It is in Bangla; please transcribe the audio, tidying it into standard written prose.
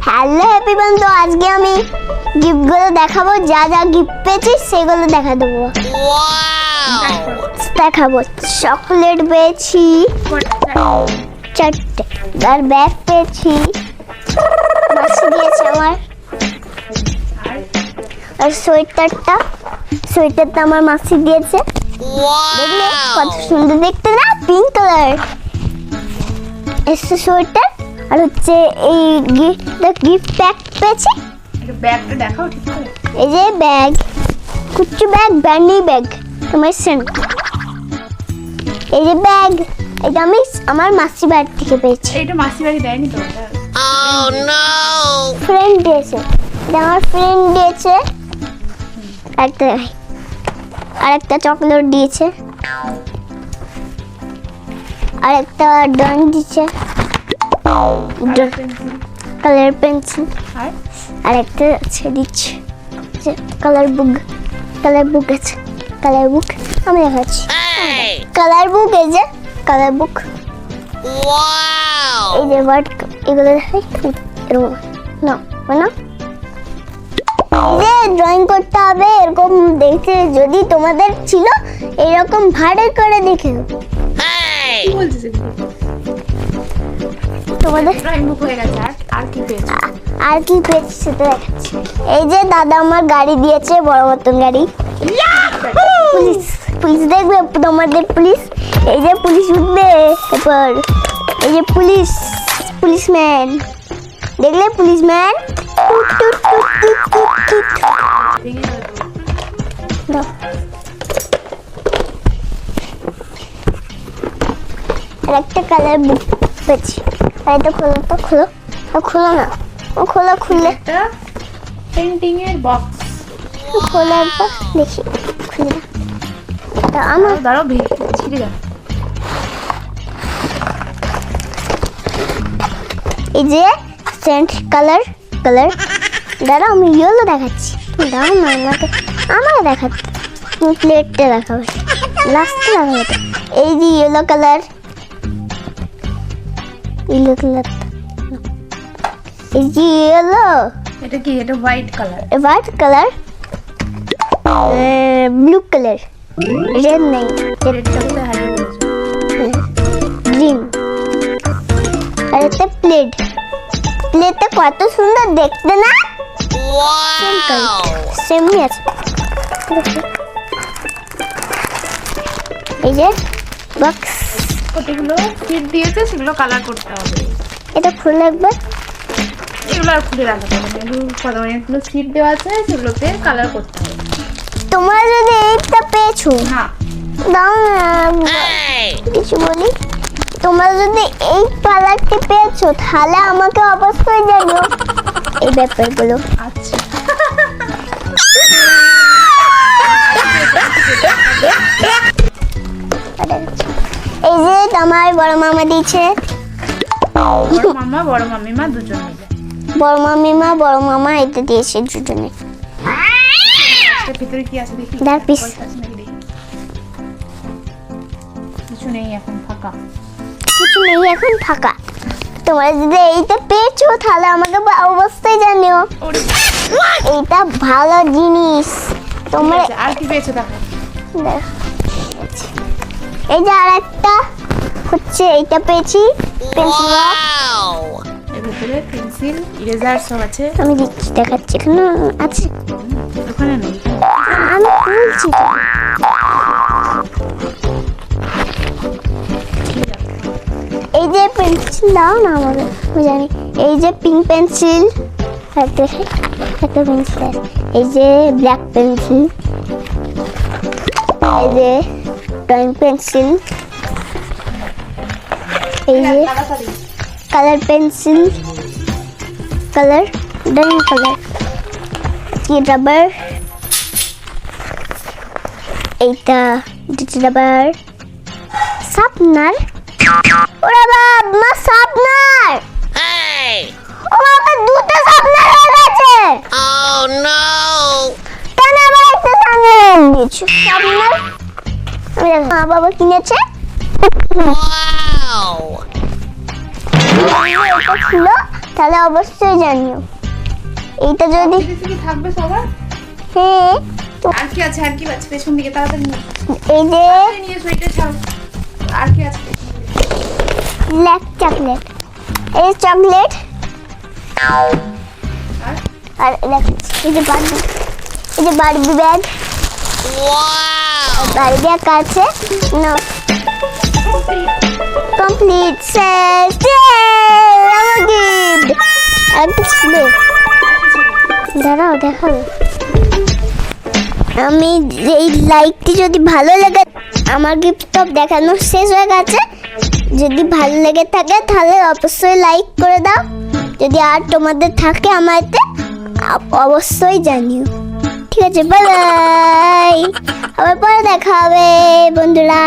হ্যালো হ্যাপি বন্ধু, আজকে আমি গিফটগুলো দেখাবো। যা যা গিফট পেয়েছি সেগুলো দেখা দেবো। দেখাবো চকলেট পেয়েছি 4টে, আর ব্যাগ পেয়েছি, মাসি দিয়েছে আমার। আর সোয়েটারটা আমার মাসি দিয়েছে। দেখলে কত সুন্দর দেখতে না, পিঙ্ক কালার এসে সোয়েটার। আর হচ্ছে এই গিফট প্যাক পেয়েছি। ব্যাগটা দেখাও ঠিক করে। এই যে ব্যাগ, কুচু ব্যাগ, ব্যান্ডি ব্যাগ, তোমার সেন্ট। এই যে ব্যাগ, এটা আমি আমার মাসি বাড়ি থেকে পেয়েছি। এইটা মাসি বাড়ি দেয়নি তো, ওটা ফ্রেন্ড দিয়েছে, এটা আমার ফ্রেন্ড দিয়েছে। আর একটা চকলেট দিয়েছে, আর একটা ড্রয়িং দিচ্ছে, কালার পেন্সিল, আর একটা আছে দিচ্ছে কালার বুক আছে, কালার বুক আমি দেখাচ্ছি। কালার বুক, এই যে কালার বুক, এই যে ওয়ার্ড, এগুলো দেখাই এরকম না মানে যে ড্রয়িং করতে হবে এরকম দেখতে। যদি তোমাদের ছিল এরকম ভাড়ে করে দেখে কি বলছিস এগুলো? তোমাদের ড্রয়িং বুক হয়ে গেছে। আর কি পেয়েছো? আর কি পেয়েছি সেটা দেখাচ্ছি। এই যে দাদা আমার গাড়ি দিয়েছে, বড় মতন গাড়ি। পুলিশ দেখবে তোমাদের, পুলিশ। এই যে পুলিশ উঠবে, এরপর এই যে পুলিশম্যান দেখলে, পুলিশম্যান দাও। আর একটা কালার বুক পেয়েছি। আর এটা খোলো না, খুললে একটা পেন্টিং এর বক্স। খোলার পর দেখি, খুলে তা আমার দাঁড়াও, ছিঁড়ে যাবে। এই যে সেন্ট কালার দাঁড়াও, আমি ইয়েলো দেখাচ্ছি। দাঁড়াও না, আমাকে দেখাচ্ছি, তুমি প্লেটটা দেখাবে, লাস্টে দেখাবে। এই যে ইয়েলো কালার, এই যে ইয়েলো, এটা কি? এটা white colour, blue colour, red নেই, রেডটা কোথায় হারিয়ে গেছে? গ্রিন। আর একটা প্লেটটা কত সুন্দর দেখতে না, সেমই আছে। এই যে বক্স, কতগুলো সিট দিয়েছে, সেগুলো কালার করতে হবে। এটা খুলে একবার, এগুলো আর খুলে রাখতে হবে না। অনেকগুলো সিট দেওয়া আছে, সেগুলোতে কালার করতে হবে। তোমরা যদি এইটা পেয়েছো, না, দাও না কিছু বলি, তোমরা যদি এই কালারটি পেয়েছো তাহলে আমাকে অবশ্যই জানিও এই ব্যাপারগুলো। আচ্ছা। এই যে তোমার বড় মামা দিয়েছে, বড় মামা বড় মামিমা দুজন মিলে। বড় মামা এটা দিয়েছে দুজনে। এর ভিতরে কি আছে দেখি। দাঁড় পিস। পয়সা আছে নাকি দেখি। কিছু নেই, এখন ফাঁকা। তোমরা যদি এইটা পেয়েছো তাহলে আমাকে অবশ্যই জানিও, এইটা ভালো জিনিস। তোমরা ঠিক আছে, আর কি পেয়েছো দেখো। এই যে আর একটা হচ্ছে এইটা পেয়েছি, পেন্সিল বক্স। এর ভিতরে পেন্সিল, ইরেজার সব আছে। আমি দেখাচ্ছি, এখানে আছে, ওখানে নেই। আমি খুলছি তো। এই যে পেন্সিল দাও না আমাকে, আমি জানি। এই যে পিঙ্ক পেন্সিল, একটা পেন্সিল আছে। এই যে ব্ল্যাক পেন্সিল, এই যে ড্রয়িং পেন্সিল, এই যে কালার পেন্সিল, ড্রয়িং কালার, কি রাবার, এইটা রাবার, শার্পনার। ওরে বাবা, শার্পনার! ও বাবা, দুটো শার্পনার হয়ে গেছে। কেন আবার একটা শার্পনার দিয়েছো? শার্পনার মা বাবা কিনেছে। এটা ছিল তাহলে অবশ্যই জানিও। এইটা যদি কিছু কি থাকবে সবার? হ্যাঁ তো আর কি আছে, আর কি আছে পেছন দিকে তাড়াতাড়ি নিয়ে এই যে নিয়ে সুইটা ছাড়। আর কি আছে? ব্ল্যাক চকলেট, এই চকলেট আর আর দেখাচ্ছি এই যে বারবি, এই যে বারবি ব্যাগ, বারবি ব্যাগ আছে না কমপ্লিট শেষ। আমার গিফট একটা ছিল, দাঁড়াও দেখাবো। আমি এই লাইকটি যদি ভালো লাগে, আমার গিফট তো দেখানো শেষ হয়ে গেছে। যদি ভালো লেগে থাকে তাহলে অবশ্যই লাইক করে দাও। যদি আর তোমাদের থাকে আমাতে অবশ্যই জানিও। ঠিক আছে, বাই বাই, আবার পরে দেখা হবে বন্ধুরা।